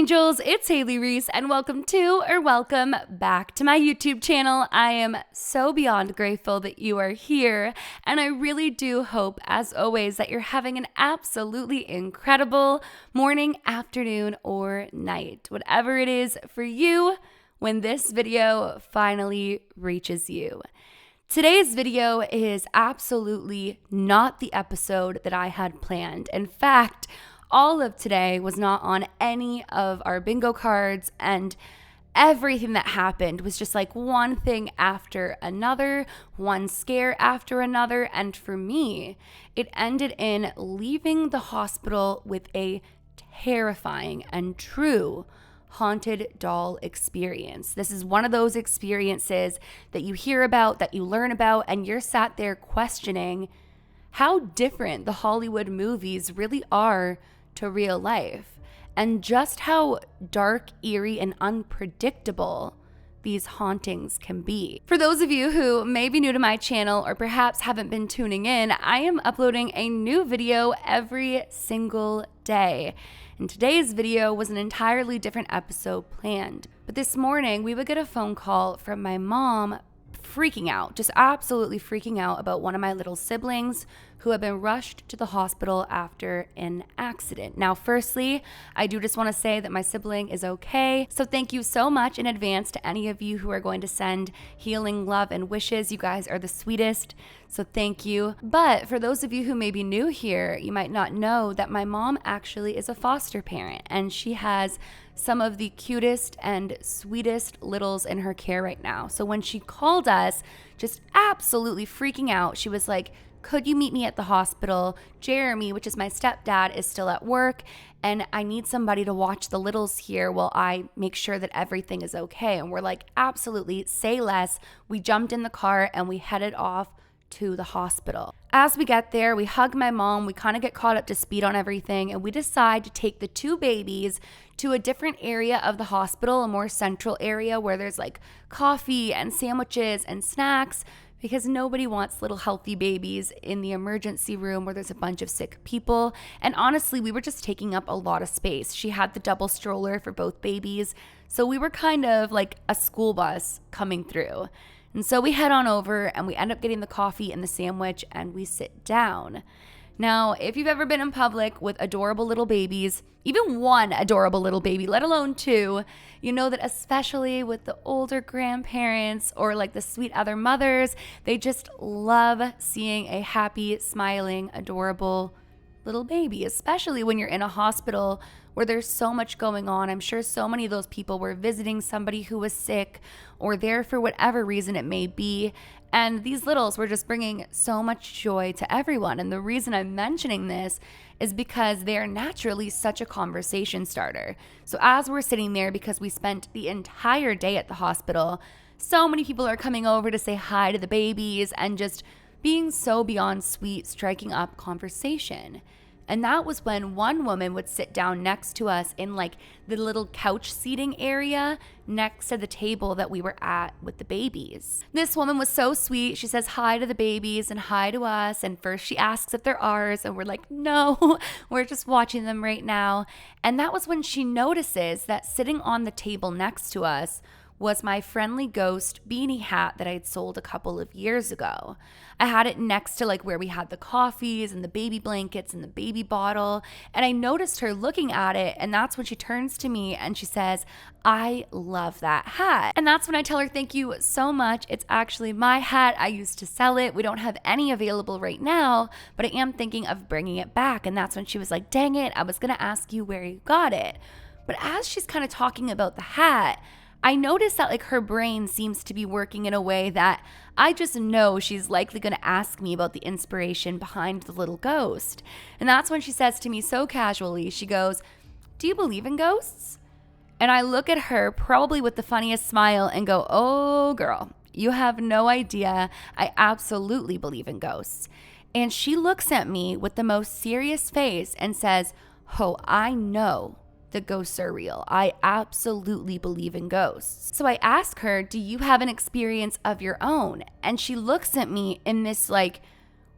angels, it's Hailey Reese and welcome back to my YouTube channel. I am so beyond grateful that you are here, and I really do hope, as always, that you're having an absolutely incredible morning, afternoon, or night, whatever it is for you when this video finally reaches you. Today's video is absolutely not the episode that I had planned. In fact, all of today was not on any of our bingo cards, and everything that happened was just like one thing after another, one scare after another, and for me, it ended in leaving the hospital with a terrifying and true haunted doll experience. This is one of those experiences that you hear about, that you learn about, and you're sat there questioning how different the Hollywood movies really are to real life, and just how dark, eerie, and unpredictable these hauntings can be. For those of you who may be new to my channel or perhaps haven't been tuning in, I am uploading a new video every single day. And today's video was an entirely different episode planned. But this morning, we would get a phone call from my mom freaking out, just absolutely freaking out about one of my little siblings who had been rushed to the hospital after an accident. Now, firstly, I do just want to say that my sibling is okay. So thank you so much in advance to any of you who are going to send healing love and wishes. You guys are the sweetest. So thank you. But for those of you who may be new here, you might not know that my mom actually is a foster parent, and she has some of the cutest and sweetest littles in her care right now. So when she called us, just absolutely freaking out, she was like, could you meet me at the hospital? Jeremy, which is my stepdad, is still at work, and I need somebody to watch the littles here while I make sure that everything is okay. And we're like, absolutely, say less. We jumped in the car and we headed off to the hospital. As we get there, we hug my mom, we kind of get caught up to speed on everything, and we decide to take the two babies to a different area of the hospital, a more central area where there's like coffee and sandwiches and snacks, because nobody wants little healthy babies in the emergency room where there's a bunch of sick people. And honestly, we were just taking up a lot of space. She had the double stroller for both babies, so we were kind of like a school bus coming through. And so we head on over and we end up getting the coffee and the sandwich and we sit down. Now, if you've ever been in public with adorable little babies, even one adorable little baby, let alone two, you know that especially with the older grandparents or like the sweet other mothers, they just love seeing a happy, smiling, adorable little baby, especially when you're in a hospital where there's so much going on. I'm sure so many of those people were visiting somebody who was sick or there for whatever reason it may be. And these littles were just bringing so much joy to everyone. And the reason I'm mentioning this is because they're naturally such a conversation starter. So as we're sitting there, because we spent the entire day at the hospital, so many people are coming over to say hi to the babies and just being so beyond sweet, striking up conversation. And that was when one woman would sit down next to us in like the little couch seating area next to the table that we were at with the babies. This woman was so sweet. She says hi to the babies and hi to us. And first she asks if they're ours. And we're like, no, we're just watching them right now. And that was when she notices that sitting on the table next to us was my friendly ghost beanie hat that I'd sold a couple of years ago. I had it next to like where we had the coffees and the baby blankets and the baby bottle. And I noticed her looking at it, and that's when she turns to me and she says, I love that hat. And that's when I tell her, thank you so much. It's actually my hat. I used to sell it. We don't have any available right now, but I am thinking of bringing it back. And that's when she was like, dang it, I was gonna ask you where you got it. But as she's kind of talking about the hat, I noticed that like her brain seems to be working in a way that I just know she's likely going to ask me about the inspiration behind the little ghost. And that's when she says to me so casually, she goes, do you believe in ghosts? And I look at her probably with the funniest smile and go, oh girl, you have no idea. I absolutely believe in ghosts. And she looks at me with the most serious face and says, oh, I know the ghosts are real. I absolutely believe in ghosts. So I ask her, do you have an experience of your own? And she looks at me in this like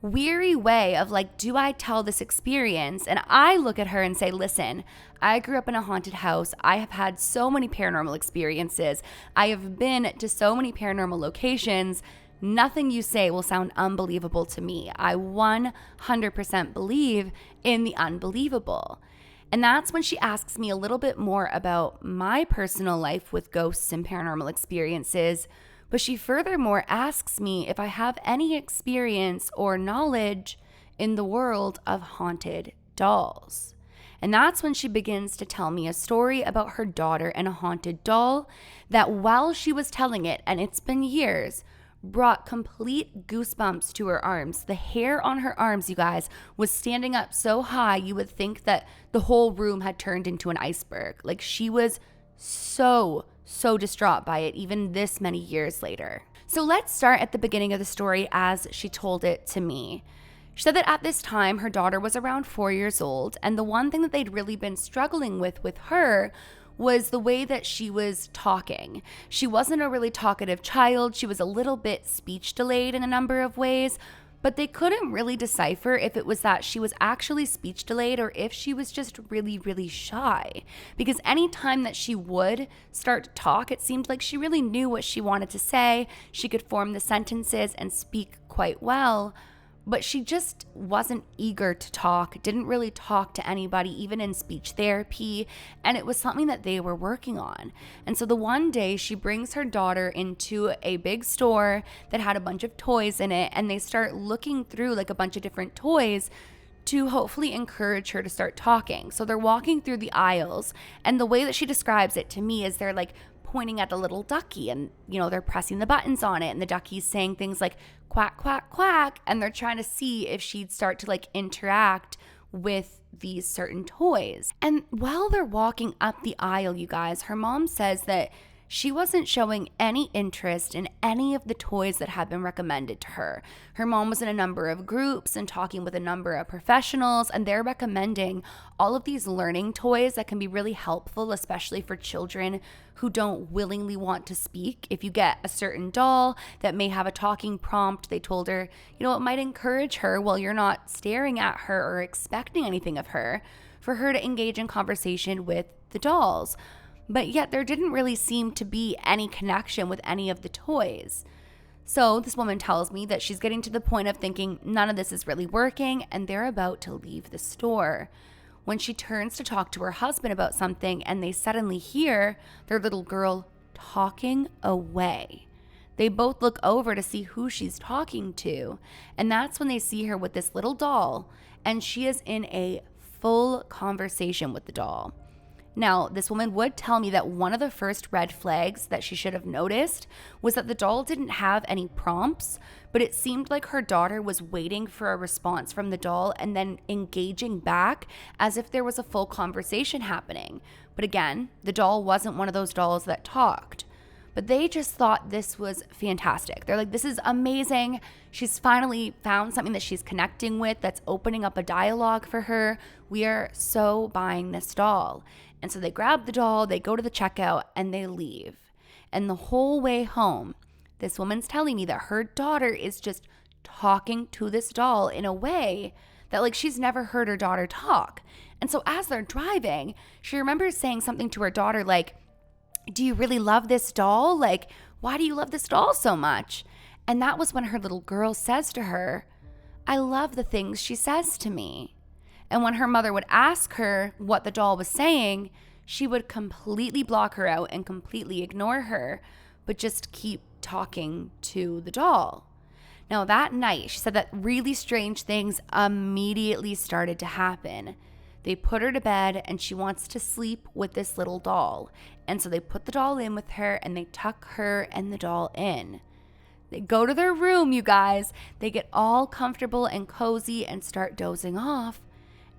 weary way of like, do I tell this experience? And I look at her and say, listen, I grew up in a haunted house. I have had so many paranormal experiences. I have been to so many paranormal locations. Nothing you say will sound unbelievable to me. I 100% believe in the unbelievable. And that's when she asks me a little bit more about my personal life with ghosts and paranormal experiences. But she furthermore asks me if I have any experience or knowledge in the world of haunted dolls. And that's when she begins to tell me a story about her daughter and a haunted doll that, while she was telling it, and it's been years, brought complete goosebumps to her arms. The hair on her arms, you guys, was standing up so high you would think that the whole room had turned into an iceberg. Like, she was so distraught by it, even this many years later. So let's start at the beginning of the story as she told it to me. She said that at this time, her daughter was around 4 years old, and the one thing that they'd really been struggling with her was the way that she was talking. She wasn't a really talkative child. She was a little bit speech delayed in a number of ways, but they couldn't really decipher if it was that she was actually speech delayed or if she was just really shy. Because any time that she would start to talk, it seemed like she really knew what she wanted to say. She could form the sentences and speak quite well, but she just wasn't eager to talk, didn't really talk to anybody, even in speech therapy, and it was something that they were working on. And so the one day she brings her daughter into a big store that had a bunch of toys in it, and they start looking through like a bunch of different toys to hopefully encourage her to start talking. So they're walking through the aisles, and the way that she describes it to me is they're like pointing at the little ducky, and they're pressing the buttons on it, and the ducky's saying things like quack quack quack, and they're trying to see if she'd start to like interact with these certain toys. And while they're walking up the aisle, you guys, her mom says that she wasn't showing any interest in any of the toys that had been recommended to her. Her mom was in a number of groups and talking with a number of professionals, and they're recommending all of these learning toys that can be really helpful, especially for children who don't willingly want to speak. If you get a certain doll that may have a talking prompt, they told her, it might encourage her while you're not staring at her or expecting anything of her, for her to engage in conversation with the dolls. But yet there didn't really seem to be any connection with any of the toys. So this woman tells me that she's getting to the point of thinking none of this is really working, and they're about to leave the store when she turns to talk to her husband about something, and they suddenly hear their little girl talking away. They both look over to see who she's talking to, and that's when they see her with this little doll, and she is in a full conversation with the doll. Now, this woman would tell me that one of the first red flags that she should have noticed was that the doll didn't have any prompts, but it seemed like her daughter was waiting for a response from the doll and then engaging back as if there was a full conversation happening. But again, the doll wasn't one of those dolls that talked. But they just thought this was fantastic. They're like, this is amazing. She's finally found something that she's connecting with that's opening up a dialogue for her. We are so buying this doll. And so they grab the doll, they go to the checkout, and they leave. And the whole way home, this woman's telling me that her daughter is just talking to this doll in a way that like she's never heard her daughter talk. And so as they're driving, she remembers saying something to her daughter like, do you really love this doll? Like, why do you love this doll so much? And that was when her little girl says to her, I love the things she says to me. And when her mother would ask her what the doll was saying, she would completely block her out and completely ignore her, but just keep talking to the doll. Now that night, she said that really strange things immediately started to happen. They put her to bed and she wants to sleep with this little doll. And so they put the doll in with her and they tuck her and the doll in. They go to their room, you guys. They get all comfortable and cozy and start dozing off.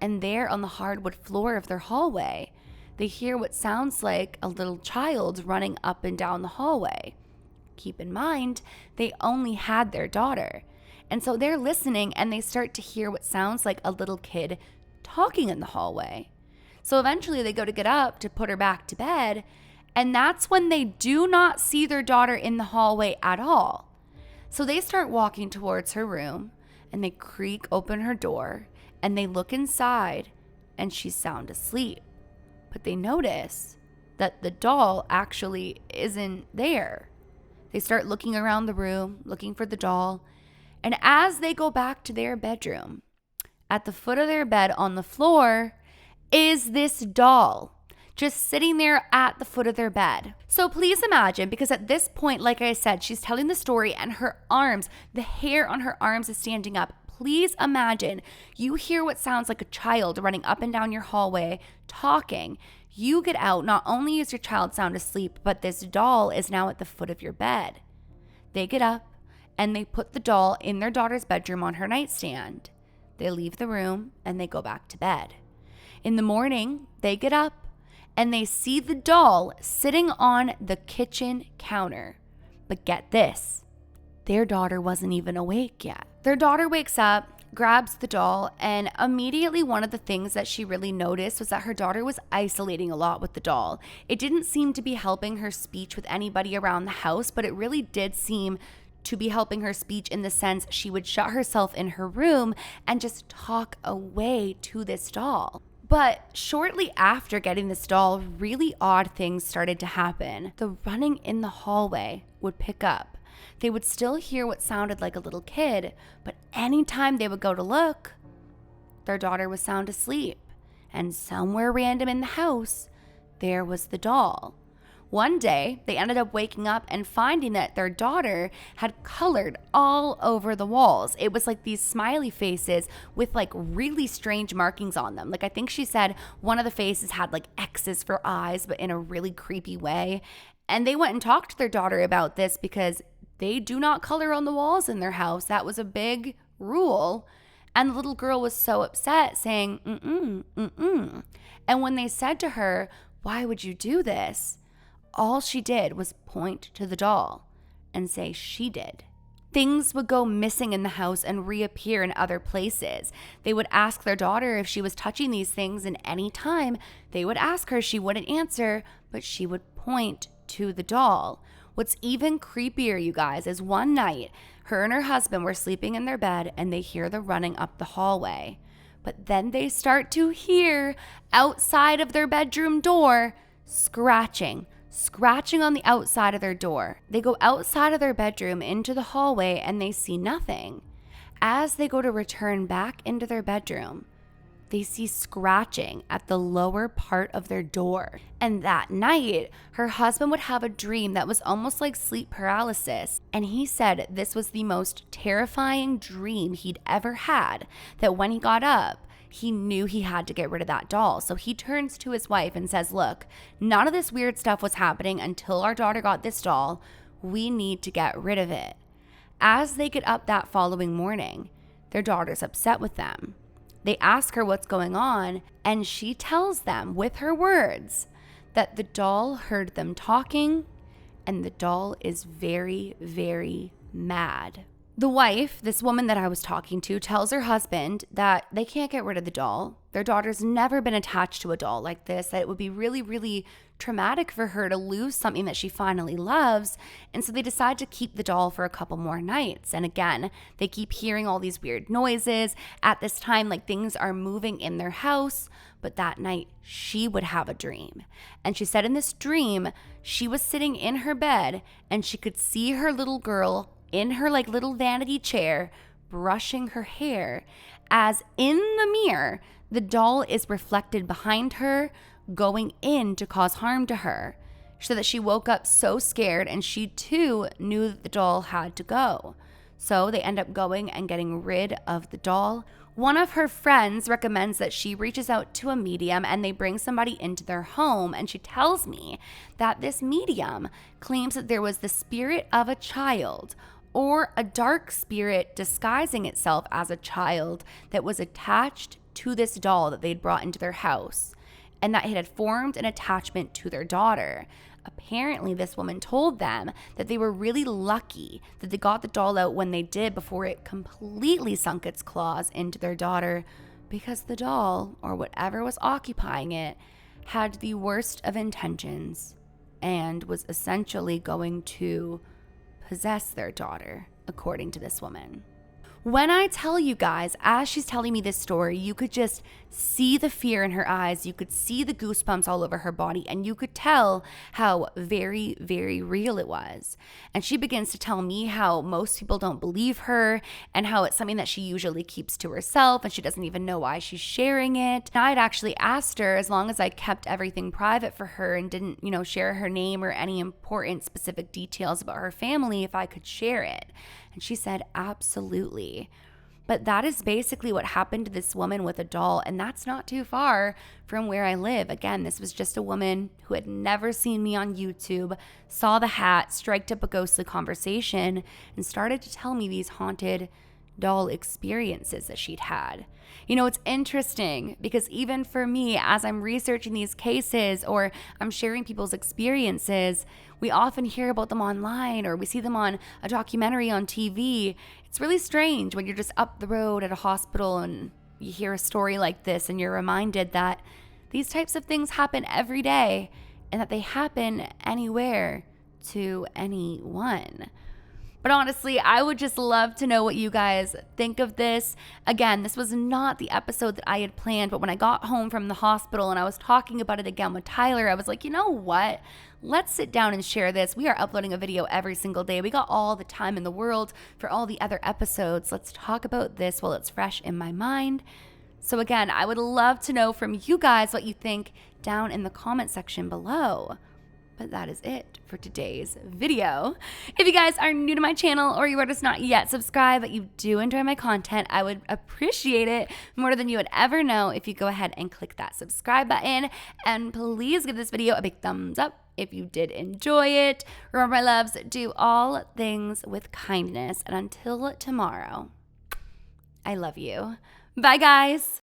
And there on the hardwood floor of their hallway, they hear what sounds like a little child running up and down the hallway. Keep in mind, they only had their daughter. And so they're listening and they start to hear what sounds like a little kid talking in the hallway. So eventually they go to get up to put her back to bed, and that's when they do not see their daughter in the hallway at all. So they start walking towards her room, and they creak open her door and they look inside and she's sound asleep. But they notice that the doll actually isn't there. They start looking around the room, looking for the doll. And as they go back to their bedroom, at the foot of their bed on the floor is this doll just sitting there at the foot of their bed. So please imagine, because at this point, like I said, she's telling the story and her arms, the hair on her arms is standing up. Please imagine you hear what sounds like a child running up and down your hallway talking. You get out, not only is your child sound asleep, but this doll is now at the foot of your bed. They get up and they put the doll in their daughter's bedroom on her nightstand. They leave the room and they go back to bed. In the morning, they get up and they see the doll sitting on the kitchen counter. But get this, their daughter wasn't even awake yet. Their daughter wakes up, grabs the doll, and immediately one of the things that she really noticed was that her daughter was isolating a lot with the doll. It didn't seem to be helping her speech with anybody around the house, but it really did seem to be helping her speech in the sense she would shut herself in her room and just talk away to this doll. But shortly after getting this doll, really odd things started to happen. The running in the hallway would pick up. They would still hear what sounded like a little kid, but anytime they would go to look, their daughter was sound asleep. And somewhere random in the house, there was the doll. One day, they ended up waking up and finding that their daughter had colored all over the walls. It was like these smiley faces with like really strange markings on them. Like I think she said one of the faces had like X's for eyes, but in a really creepy way. And they went and talked to their daughter about this because they do not color on the walls in their house. That was a big rule. And the little girl was so upset, saying, And when they said to her, "Why would you do this?" all she did was point to the doll and say she did. Things would go missing in the house and reappear in other places. They would ask their daughter if she was touching these things, and any time they would ask her, she wouldn't answer, but she would point to the doll. What's even creepier, you guys, is one night, her and her husband were sleeping in their bed and they hear the running up the hallway. But then they start to hear outside of their bedroom door scratching on the outside of their door. They go outside of their bedroom into the hallway and they see nothing. As they go to return back into their bedroom, they see scratching at the lower part of their door. And that night, her husband would have a dream that was almost like sleep paralysis. And he said this was the most terrifying dream he'd ever had, that when he got up, he knew he had to get rid of that doll. So he turns to his wife and says, "Look, none of this weird stuff was happening until our daughter got this doll. We need to get rid of it." As they get up that following morning, their daughter's upset with them. They ask her what's going on, and she tells them with her words that the doll heard them talking, and the doll is very, very mad. The wife, this woman that I was talking to, tells her husband that they can't get rid of the doll. Their daughter's never been attached to a doll like this, that it would be really, really traumatic for her to lose something that she finally loves. And so they decide to keep the doll for a couple more nights. And again, they keep hearing all these weird noises. At this time, like things are moving in their house. But that night, she would have a dream. And she said in this dream, she was sitting in her bed and she could see her little girl in her like little vanity chair brushing her hair, as in the mirror the doll is reflected behind her, going in to cause harm to her, so that she woke up so scared and she too knew that the doll had to go. So they end up going and getting rid of the doll. One of her friends recommends that she reaches out to a medium and they bring somebody into their home, and she tells me that this medium claims that there was the spirit of a child or a dark spirit disguising itself as a child that was attached to this doll that they'd brought into their house, and that it had formed an attachment to their daughter. Apparently, this woman told them that they were really lucky that they got the doll out when they did before it completely sunk its claws into their daughter, because the doll, or whatever was occupying it, had the worst of intentions and was essentially going to possess their daughter, according to this woman. When I tell you guys, as she's telling me this story, you could just see the fear in her eyes. You could see the goosebumps all over her body, and you could tell how very, very real it was. And she begins to tell me how most people don't believe her and how it's something that she usually keeps to herself and she doesn't even know why she's sharing it. And I had actually asked her, as long as I kept everything private for her and didn't, share her name or any important specific details about her family, if I could share it. And she said, absolutely. But that is basically what happened to this woman with a doll. And that's not too far from where I live. Again, this was just a woman who had never seen me on YouTube, saw the hat, striked up a ghostly conversation, and started to tell me these haunted doll experiences that she'd had. It's interesting because even for me, as I'm researching these cases or I'm sharing people's experiences, we often hear about them online or we see them on a documentary on TV. It's really strange when you're just up the road at a hospital and you hear a story like this and you're reminded that these types of things happen every day and that they happen anywhere to anyone. But honestly, I would just love to know what you guys think of this. Again, this was not the episode that I had planned, but when I got home from the hospital and I was talking about it again with Tyler, I was like, you know what? Let's sit down and share this. We are uploading a video every single day. We got all the time in the world for all the other episodes. Let's talk about this while it's fresh in my mind. So again, I would love to know from you guys what you think down in the comment section below. But that is it for today's video. If you guys are new to my channel or you are just not yet subscribed, but you do enjoy my content, I would appreciate it more than you would ever know if you go ahead and click that subscribe button. And please give this video a big thumbs up if you did enjoy it. Remember, my loves, do all things with kindness. And until tomorrow, I love you. Bye, guys.